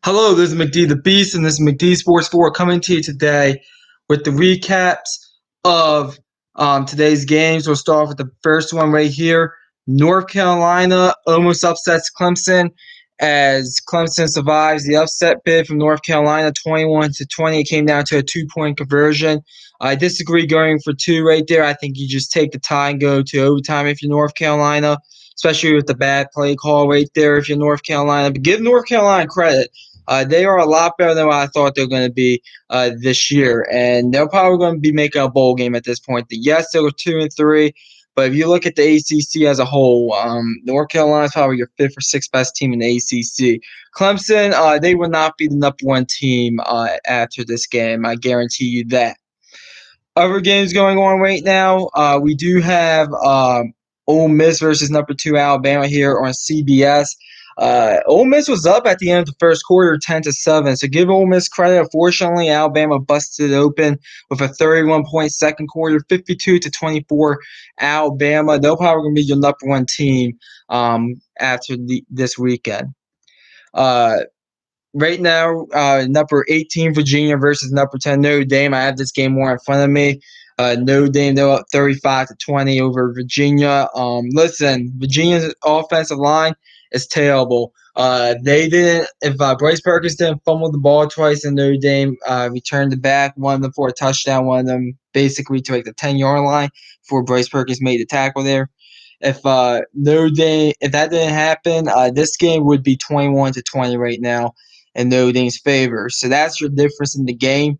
Hello, this is McD the Beast, and this is McD Sports 4 coming to you today with the recaps of today's games. We'll start off with the first one right here. North Carolina almost upsets Clemson as Clemson survives the upset bid from North Carolina 21-20. It came down to a 2-point conversion. I disagree going for two right there. I think you just take the tie and go to overtime if you're North Carolina, especially with the bad play call right there if you're North Carolina. But give North Carolina credit. They are a lot better than what I thought they were going to be this year, and they're probably going to be making a bowl game at this point. Yes, they were 2-3, but if you look at the ACC as a whole, North Carolina is probably your fifth or sixth best team in the ACC. Clemson, they will not be the number one team after this game. I guarantee you that. Other games going on right now, we do have Ole Miss versus number two Alabama here on CBS. Ole Miss was up at the end of the first quarter, 10-7. So give Ole Miss credit. Unfortunately, Alabama busted it open with a 31-point second quarter, 52-24. Alabama, they'll probably gonna be your number one team after this weekend. Right now, number 18 Virginia versus number 10 Notre Dame. I have this game more in front of me. Notre Dame, they're up 35-20 over Virginia. Listen, Virginia's offensive line is terrible. They didn't. If Bryce Perkins didn't fumble the ball twice, and Notre Dame returned it back, one of them for a touchdown, one of them basically to like the 10-yard line before Bryce Perkins made the tackle there. If Notre Dame, if that didn't happen, this game would be 21-20 right now in Notre Dame's favor. So that's your difference in the game.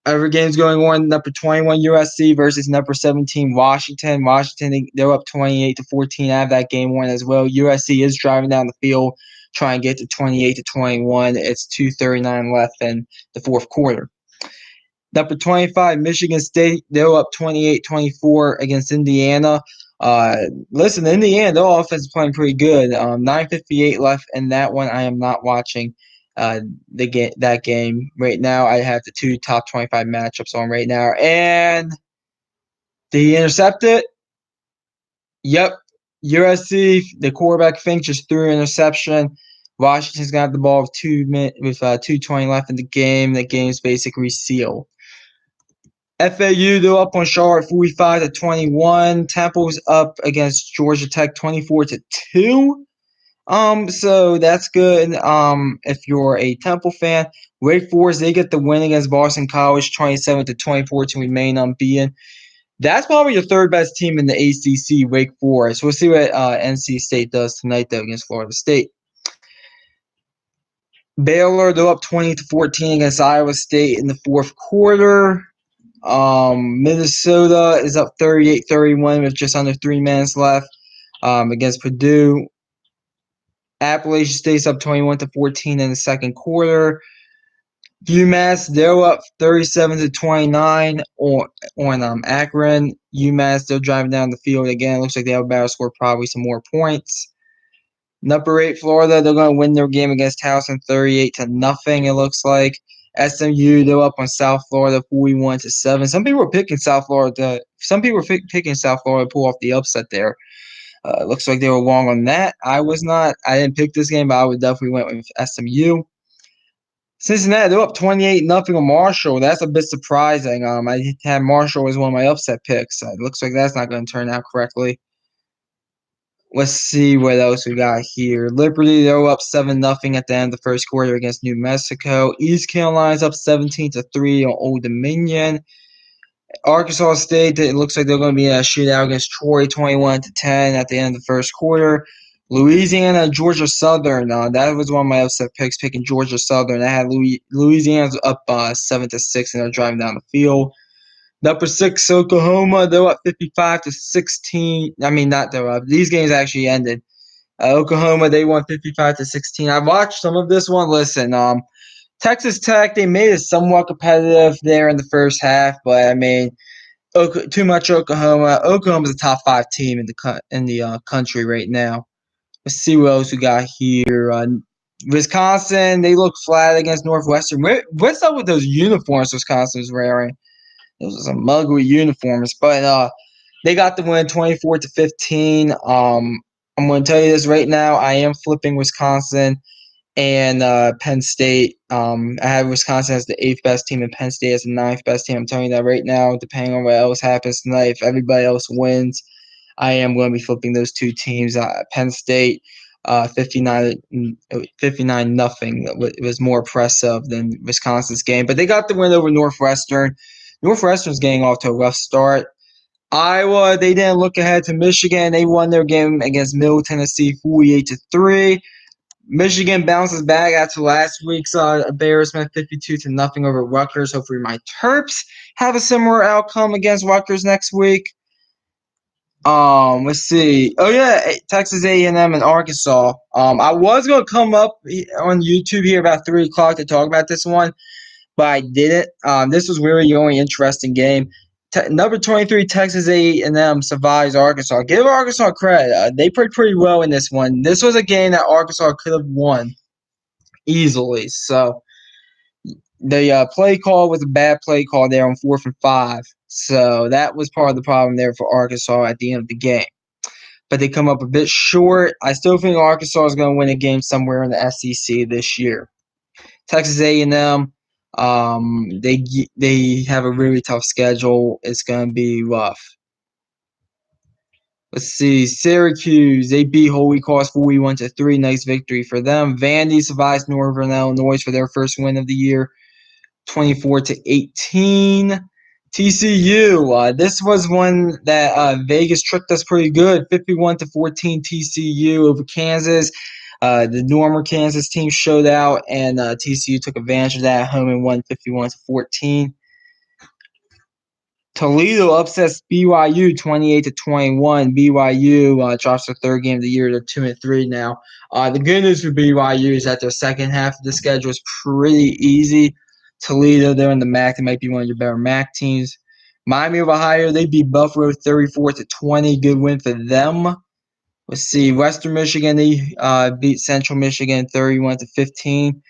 Other games going on, number 21 USC versus number 17 Washington. Washington, they're up 28-14. I have that game won as well. USC is driving down the field, trying to get to 28-21. It's 2:39 left in the fourth quarter. Number 25, Michigan State, they're up 28-24 against Indiana. Listen, Indiana, their offense is playing pretty good. 9:58 left in that one. I am not watching that game right now. I have the two top 25 matchups on right now. And they intercepted. Yep. USC, the quarterback Fink just threw an interception. Washington's got the ball with 2:20 left in the game. The game's basically sealed. FAU, they're up on Charlotte 45-21. Temple's up against Georgia Tech 24-2. So that's good. If you're a Temple fan, Wake Forest, they get the win against Boston College 27-24 to remain unbeaten. That's probably your third best team in the ACC, Wake Forest. We'll see what NC State does tonight, though, against Florida State. Baylor, they're up 20-14 against Iowa State in the fourth quarter. Minnesota is up 38-31 with just under 3 minutes left against Purdue. Appalachian State's up 21-14 in the second quarter. UMass, they're up 37-29 on Akron. UMass, they're driving down the field again. Looks like they have about to score probably some more points. Number 8, Florida, they're going to win their game against Towson 38-0, it looks like. SMU, they're up on South Florida 41-7. Some people were picking South Florida to pull off the upset there. Looks like they were wrong on that. I was not. I didn't pick this game, but I would definitely went with SMU. Cincinnati, they're up 28-0 on Marshall. That's a bit surprising. I had Marshall as one of my upset picks. It looks like that's not going to turn out correctly. Let's see what else we got here. Liberty, they're up 7-0 at the end of the first quarter against New Mexico. East Carolina's up 17-3 on Old Dominion. Arkansas State, it looks like they're going to be in a shootout against Troy, 21-10 at the end of the first quarter. Louisiana, Georgia Southern. That was one of my upset picks, picking Georgia Southern. I had Louisiana's up 7-6, and they're driving down the field. Number 6, Oklahoma, they're up 55-16. I mean, not they're up. These games actually ended. Oklahoma, they won 55-16. I watched some of this one. Listen, Texas Tech, they made it somewhat competitive there in the first half, but I mean, too much Oklahoma. Oklahoma's a top 5 team in the country right now. Let's see what else we got here. Wisconsin, they look flat against Northwestern. What's up with those uniforms Wisconsin was wearing? Those are some ugly uniforms, but they got the win 24-15. I'm going to tell you this right now. I am flipping Wisconsin and Penn State. I have Wisconsin as the 8th best team and Penn State as the 9th best team. I'm telling you that right now, depending on what else happens tonight, if everybody else wins, I am going to be flipping those two teams. Penn State, 59 nothing. It was more impressive than Wisconsin's game, but they got the win over Northwestern. Northwestern's getting off to a rough start. Iowa, they didn't look ahead to Michigan. They won their game against Middle Tennessee 48-3. Michigan bounces back after last week's embarrassment 52 nothing over Rutgers. Hopefully my Terps have a similar outcome against Rutgers next week. Let's see. Oh yeah, Texas A&M and Arkansas. I was gonna come up on YouTube here about 3 o'clock to talk about this one, but I didn't. This was really the only interesting game. Number 23, Texas A&M survives Arkansas. Give Arkansas credit. They played pretty well in this one. This was a game that Arkansas could have won easily. So the play call was a bad play call there on 4th and 5. So that was part of the problem there for Arkansas at the end of the game. But they come up a bit short. I still think Arkansas is going to win a game somewhere in the SEC this year. Texas A&M, they have a really tough schedule. It's going to be rough. Let's see. Syracuse, they beat Holy Cross 41-3. Nice victory for them. Vandy survives Northern Illinois for their first win of the year, 24-18. TCU, this was one that Vegas tricked us pretty good, 51-14 TCU over Kansas. The Normer Kansas team showed out, and TCU took advantage of that at home and won 51-14. Toledo upsets BYU 28-21. BYU drops their 3rd game of the year. They're 2-3 now. The good news for BYU is that their second half of the schedule is pretty easy. Toledo, they're in the MAC. They might be one of your better MAC teams. Miami of Ohio, they beat Buffalo 34-20. Good win for them. Let's see. Western Michigan, they beat Central Michigan 31-15.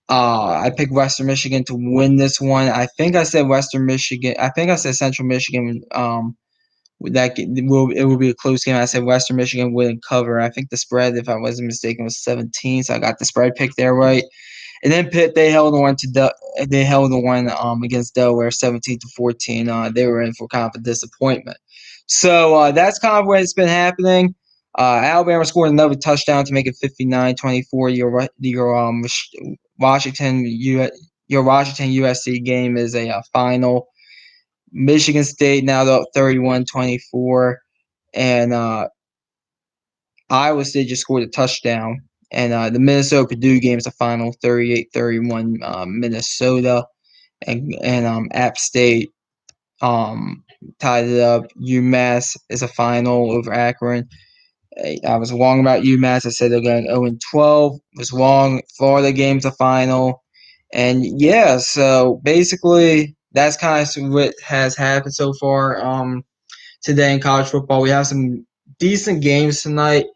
I picked Western Michigan to win this one. I think I said Western Michigan. I think I said Central Michigan. It will be a close game. I said Western Michigan wouldn't cover. I think the spread, if I wasn't mistaken, was 17. So I got the spread pick there right. And then Pitt, they held on against Delaware 17-14. They were in for kind of a disappointment. So that's kind of what's been happening. Alabama scored another touchdown to make it 59-24. Your Washington USC game is a final. Michigan State now up 31-24, and Iowa State just scored a touchdown. And the Minnesota Purdue game is a final, 38-31. Minnesota and App State tied it up. UMass is a final over Akron. I was wrong about UMass. I said they're going 0-12. Was wrong. Florida game's a final. And yeah, so basically that's kind of what has happened so far today in college football. We have some decent games tonight.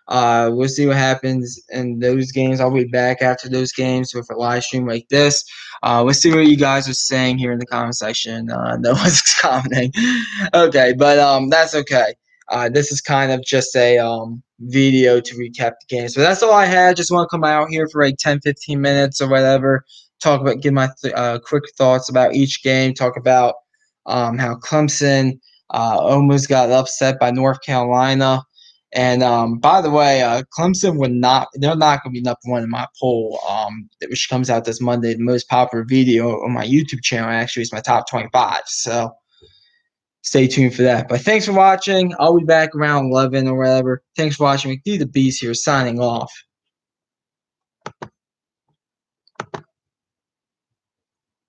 We'll see what happens in those games. I'll be back after those games with a live stream like this. Let's see what you guys are saying here in the comment section. No one's commenting. Okay, but that's okay. This is kind of just a video to recap the game. So that's all I had. Just want to come out here for like 10-15 minutes or whatever. Give my quick thoughts about each game. Talk about how Clemson almost got upset by North Carolina. And by the way, Clemson they're not going to be number one in my poll, which comes out this Monday. The most popular video on my YouTube channel actually is my top 25. So stay tuned for that. But thanks for watching. I'll be back around 11 or whatever. Thanks for watching. McD the Beast here, signing off.